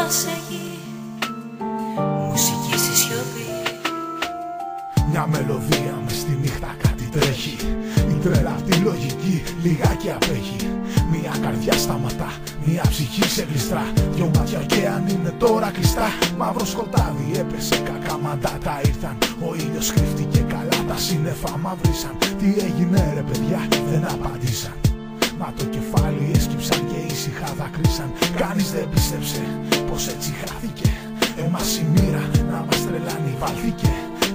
μας έχει μουσική στη σιωπή. Μια μελωδία μες στη νύχτα κάτι τρέχει. Η τρέλα απ' τη λογική λιγάκι απέχει. Μια καρδιά σταματά, μια ψυχή σε γλιστρά. Δυο μάτια και αν είναι τώρα κλειστά. Μαύρο σκοτάδι έπεσε, κακά μαντάτα ήρθαν. Ο ήλιος κρύφτηκε καλά, τα σύννεφα μαυρίσαν. Τι έγινε ρε παιδιά, δεν απαντήσαν. Μα το κεφάλι έσκυψαν και ήσυχα δακρύσαν. Κανείς δεν πίστεψε πως έτσι χάθηκε. Εμάς η μοίρα να μας τρελάνει βάλθηκε.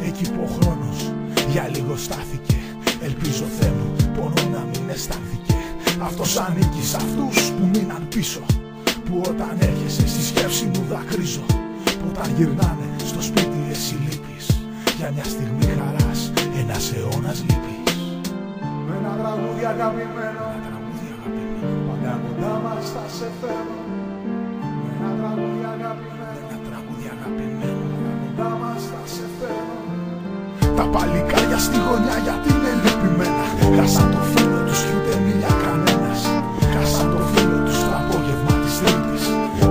Εκεί που ο χρόνος για λίγο στάθηκε. Ελπίζω Θεέ μου πόνο να μην αισθάνθηκε. Αυτός ανήκει σ' αυτούς που μείναν πίσω. Που όταν έρχεσαι στη σκέψη μου δακρύζω. Που όταν γυρνάνε στο σπίτι εσύ λείπεις. Για μια στιγμή χαράς ένας αιώνας λείπεις. Με ένα τραγούδι αγαπημένο, πάντα κοντά μας θα σε φέρω. Με ένα τραγούδι αγαπημένο, κοντά μας θα σε φέρω. Τα παλικάρια στη γωνιά γιατί είναι λυπημένα. Χάσαν το φίλο τους κι ούτε μίλια κανένας. Χάσαν το φίλο τους το απόγευμα της Τρίτης.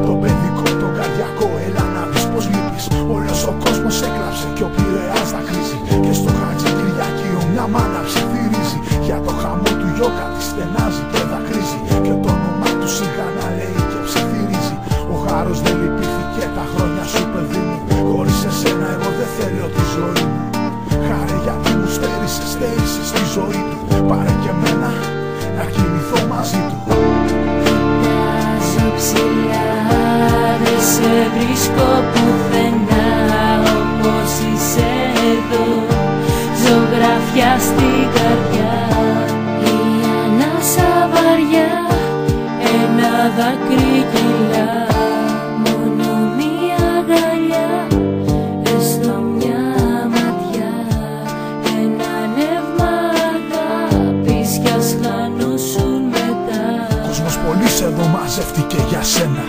Το παιδικό, το καρδιακό, έλα να δεις πως λείπεις. Όλος ο κόσμος έκλαψε κι ο Πειραιάς δακρύζει. Και στο Χατζικυριάκιο μια μάνα ψιθυρίζει. Για το χαμό του γιώκα τη στενάζει και δακρύζει. Και το όνομά του σιγά να λέει και ψιθυρίζει. Ο χάρος δεν λυπήθηκε τα χρόνια σου παιδί μου. Χωρίς εσένα εγώ δεν θέλω τη ζωή μου. Χάρε γιατί μου στέρισες στη ζωή του. Πάρε και εμένα να κινηθώ μαζί του. Τάζω ψηλά, δεν σε βρίσκω πουθενά. Όμως είσαι εδώ, ζωγραφιά στην καρδιά. Η ανάσα βαριά, ένα δάκρυ κυλά. Μόνο μία αγκαλιά, έστω μια ματιά. Ένα νεύμα αγάπης κι ας χανούσουν μετά. Κόσμος πολύς εδώ μαζεύτηκε για σένα.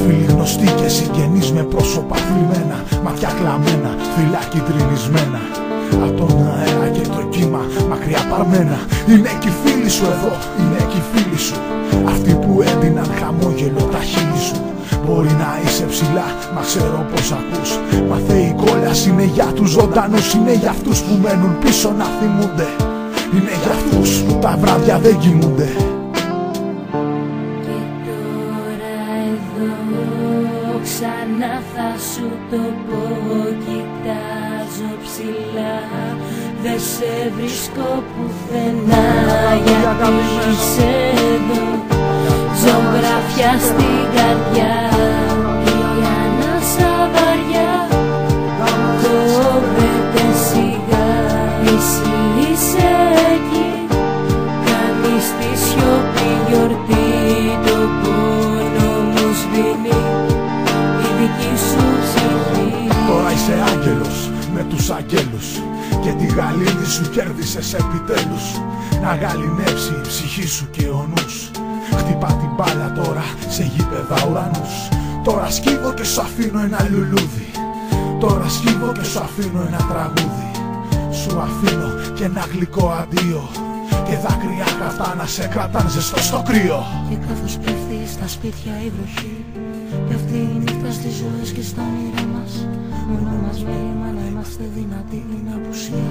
Φίλοι γνωστοί και συγγενείς με πρόσωπα θλιμμένα. Μάτια κλαμμένα, φυλάκι τριλισμένα. Απ' τον αέρα και το κύμα μακριά παρμένα. Είναι και οι φίλοι σου εδώ, είναι και οι φίλοι σου. Αυτοί που έδιναν χαμόγελο τα χείλη σου. Μπορεί να είσαι ψηλά, μα ξέρω πως ακούς. Μα Θεή κόλας είναι για τους ζωντανούς. Είναι για αυτούς που μένουν πίσω να θυμούνται. Είναι για αυτούς που τα βράδια δεν κοιμούνται. Ξανά θα σου το πω, κοιτάζω ψηλά. Δεν σε βρίσκω πουθενά γιατί είσαι εδώ, ζωγραφιά στην καρδιά. Η ανάσα βαριά κόβεται σιγά. Εσύ είσαι εκεί, κάνεις τη σιωπή γιορτή. Το πόνο μου σβήνει η δική σου ψυχή. Τώρα είσαι άγγελος με τους αγγέλους. Και τη γαλήνη σου κέρδισες επιτέλους. Να γαληνεύσει η ψυχή σου και ο νους. Χτυπά την μπάλα τώρα σε γήπεδα ουρανούς. Τώρα σκύβω και σου αφήνω ένα λουλούδι. Τώρα σκύβω και σου αφήνω ένα τραγούδι. Σου αφήνω και ένα γλυκό αντίο. Και δάκρυα καυτά να σε κρατάν ζεστό στο κρύο. Και καθώς πέφτει στα σπίτια η βροχή, πέφτει η νύχτα στις ζωές και στα όνειρά μας. Μόνο μας μέλημα να είμαστε δυνατοί, είναι απουσία